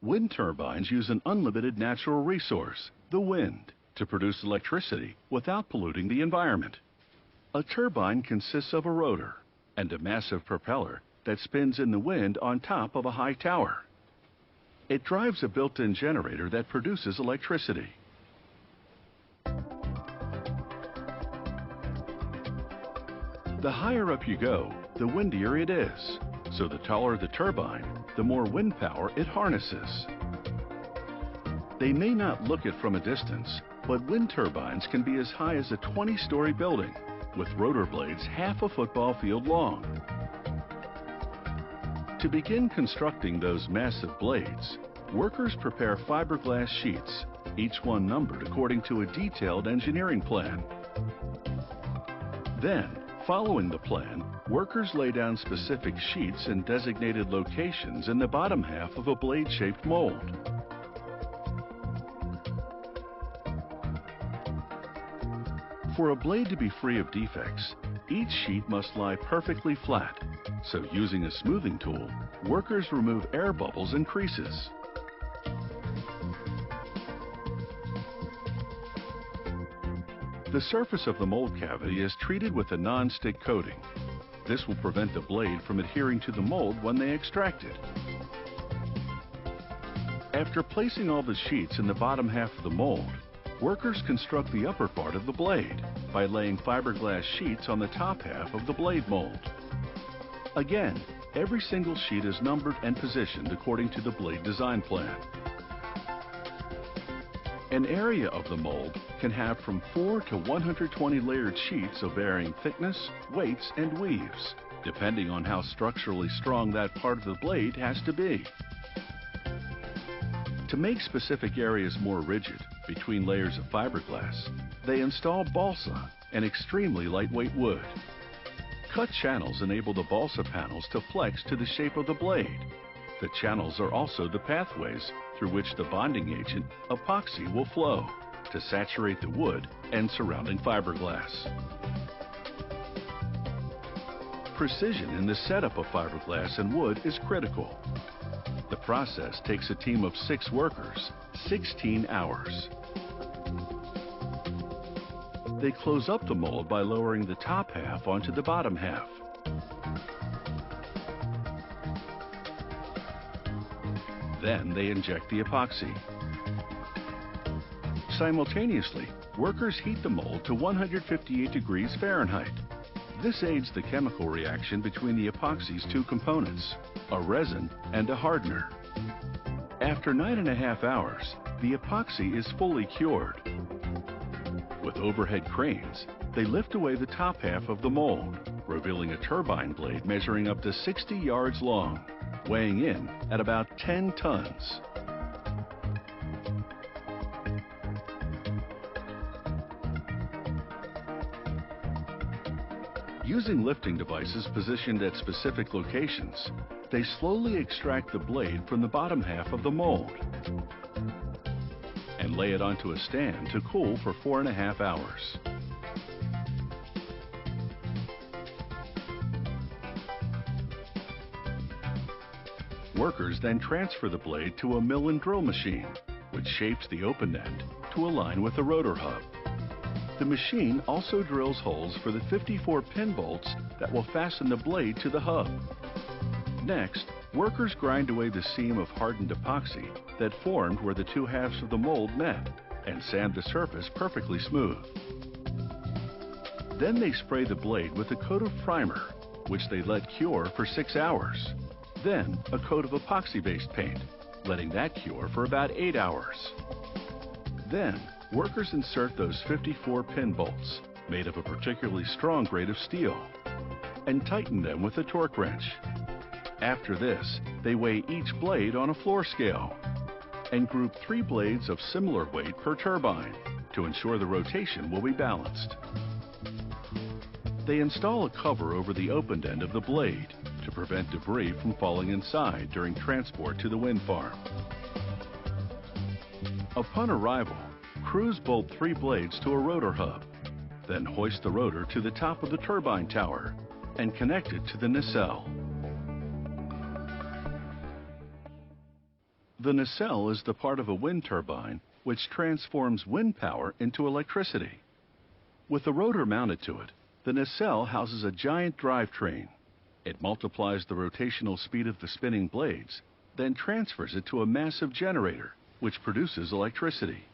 Wind turbines use an unlimited natural resource, the wind, to produce electricity without polluting the environment. A turbine consists of a rotor and a massive propeller that spins in the wind on top of a high tower. It drives a built-in generator that produces electricity. The higher up you go, the windier it is. So the taller the turbine, the more wind power it harnesses. They may not look it from a distance, but wind turbines can be as high as a 20-story building, with rotor blades half a football field long. To begin constructing those massive blades, workers prepare fiberglass sheets, each one numbered according to a detailed engineering plan. Then, following the plan, workers lay down specific sheets in designated locations in the bottom half of a blade-shaped mold. For a blade to be free of defects, each sheet must lie perfectly flat, so using a smoothing tool, workers remove air bubbles and creases. The surface of the mold cavity is treated with a non-stick coating. This will prevent the blade from adhering to the mold when they extract it. After placing all the sheets in the bottom half of the mold, workers construct the upper part of the blade by laying fiberglass sheets on the top half of the blade mold. Again, every single sheet is numbered and positioned according to the blade design plan. An area of the mold can have from 4 to 120 layered sheets of varying thickness, weights, and weaves, depending on how structurally strong that part of the blade has to be. To make specific areas more rigid between layers of fiberglass, they install balsa, an extremely lightweight wood. Cut channels enable the balsa panels to flex to the shape of the blade. The channels are also the pathways through which the bonding agent, epoxy, will flow to saturate the wood and surrounding fiberglass. Precision in the setup of fiberglass and wood is critical. The process takes a team of 6 workers, 16 hours. They close up the mold by lowering the top half onto the bottom half. Then they inject the epoxy. Simultaneously, workers heat the mold to 158 degrees Fahrenheit. This aids the chemical reaction between the epoxy's 2 components, a resin and a hardener. After 9.5 hours, the epoxy is fully cured. With overhead cranes, they lift away the top half of the mold, revealing a turbine blade measuring up to 60 yards long, weighing in at about 10 tons. Using lifting devices positioned at specific locations, they slowly extract the blade from the bottom half of the mold and lay it onto a stand to cool for 4.5 hours. Workers then transfer the blade to a mill and drill machine, which shapes the open end to align with the rotor hub. The machine also drills holes for the 54 pin bolts that will fasten the blade to the hub. Next, workers grind away the seam of hardened epoxy that formed where the 2 halves of the mold met and sand the surface perfectly smooth. Then they spray the blade with a coat of primer, which they let cure for 6 hours. Then a coat of epoxy-based paint, letting that cure for about 8 hours. Then, workers insert those 54 pin bolts, made of a particularly strong grade of steel, and tighten them with a torque wrench. After this, they weigh each blade on a floor scale and group 3 blades of similar weight per turbine to ensure the rotation will be balanced. They install a cover over the opened end of the blade to prevent debris from falling inside during transport to the wind farm. Upon arrival, crews bolt 3 blades to a rotor hub, then hoist the rotor to the top of the turbine tower and connect it to the nacelle. The nacelle is the part of a wind turbine which transforms wind power into electricity. With the rotor mounted to it, the nacelle houses a giant drivetrain. It multiplies the rotational speed of the spinning blades, then transfers it to a massive generator, which produces electricity.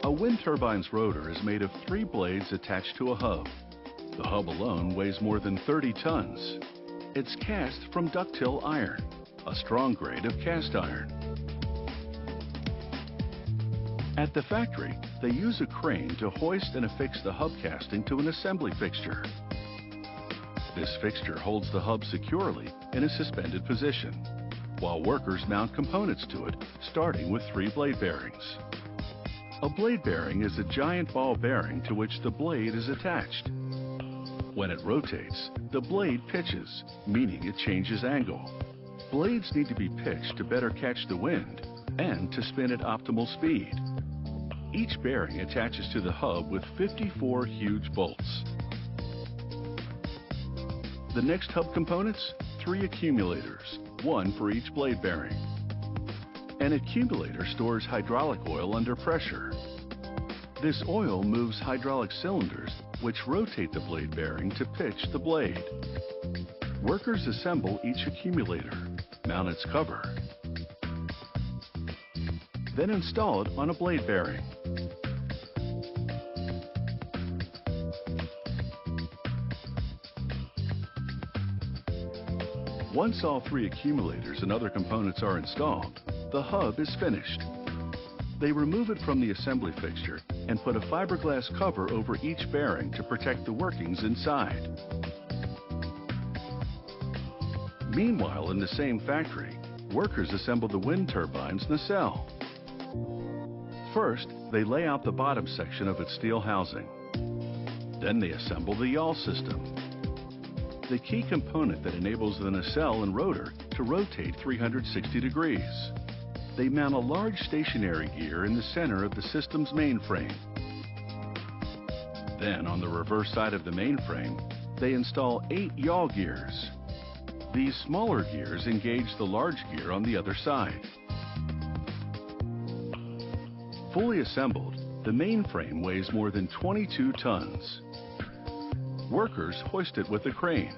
A wind turbine's rotor is made of 3 blades attached to a hub. The hub alone weighs more than 30 tons. It's cast from ductile iron, a strong grade of cast iron. At the factory, they use a crane to hoist and affix the hub casting to an assembly fixture. This fixture holds the hub securely in a suspended position, while workers mount components to it, starting with 3 blade bearings. A blade bearing is a giant ball bearing to which the blade is attached. When it rotates, the blade pitches, meaning it changes angle. Blades need to be pitched to better catch the wind and to spin at optimal speed. Each bearing attaches to the hub with 54 huge bolts. The next hub components, 3 accumulators, 1 for each blade bearing. An accumulator stores hydraulic oil under pressure. This oil moves hydraulic cylinders which rotate the blade bearing to pitch the blade. Workers assemble each accumulator, mount its cover, then install it on a blade bearing. Once all 3 accumulators and other components are installed, the hub is finished. They remove it from the assembly fixture and put a fiberglass cover over each bearing to protect the workings inside. Meanwhile, in the same factory, workers assemble the wind turbine's nacelle. First, they lay out the bottom section of its steel housing. Then they assemble the yaw system, the key component that enables the nacelle and rotor to rotate 360 degrees. They mount a large stationary gear in the center of the system's mainframe. Then, on the reverse side of the mainframe, they install 8 yaw gears. These smaller gears engage the large gear on the other side. Fully assembled, the mainframe weighs more than 22 tons. Workers hoist it with a crane,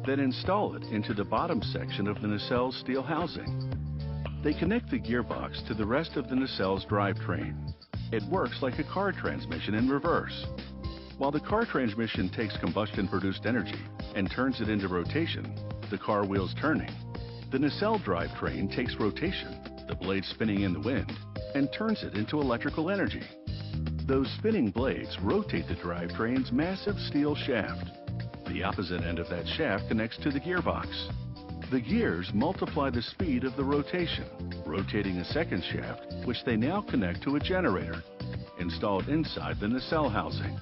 then install it into the bottom section of the nacelle's steel housing. They connect the gearbox to the rest of the nacelle's drivetrain. It works like a car transmission in reverse. While the car transmission takes combustion-produced energy and turns it into rotation, the car wheels turning, the nacelle drivetrain takes rotation, the blades spinning in the wind, and turns it into electrical energy. Those spinning blades rotate the drivetrain's massive steel shaft. The opposite end of that shaft connects to the gearbox. The gears multiply the speed of the rotation, rotating a second shaft, which they now connect to a generator, installed inside the nacelle housing.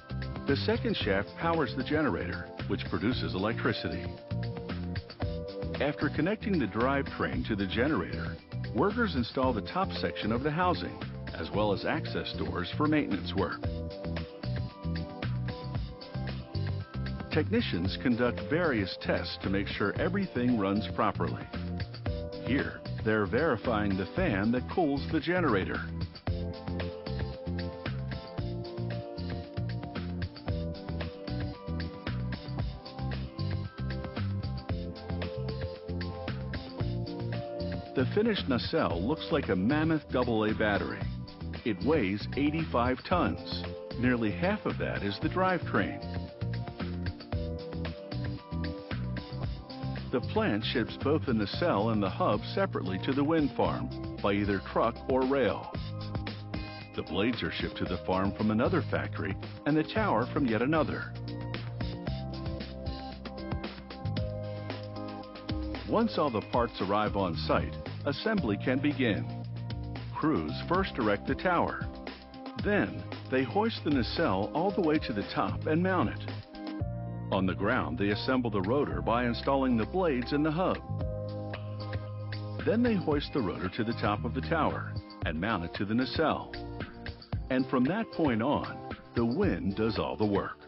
The second shaft powers the generator, which produces electricity. After connecting the drivetrain to the generator, workers install the top section of the housing, as well as access doors for maintenance work. Technicians conduct various tests to make sure everything runs properly. Here, they're verifying the fan that cools the generator. The finished nacelle looks like a mammoth AA battery. It weighs 85 tons. Nearly half of that is the drivetrain. The plant ships both the nacelle and the hub separately to the wind farm by either truck or rail. The blades are shipped to the farm from another factory and the tower from yet another. Once all the parts arrive on site, assembly can begin. Crews first erect the tower. Then, they hoist the nacelle all the way to the top and mount it. On the ground, they assemble the rotor by installing the blades in the hub. Then they hoist the rotor to the top of the tower and mount it to the nacelle. And from that point on, the wind does all the work.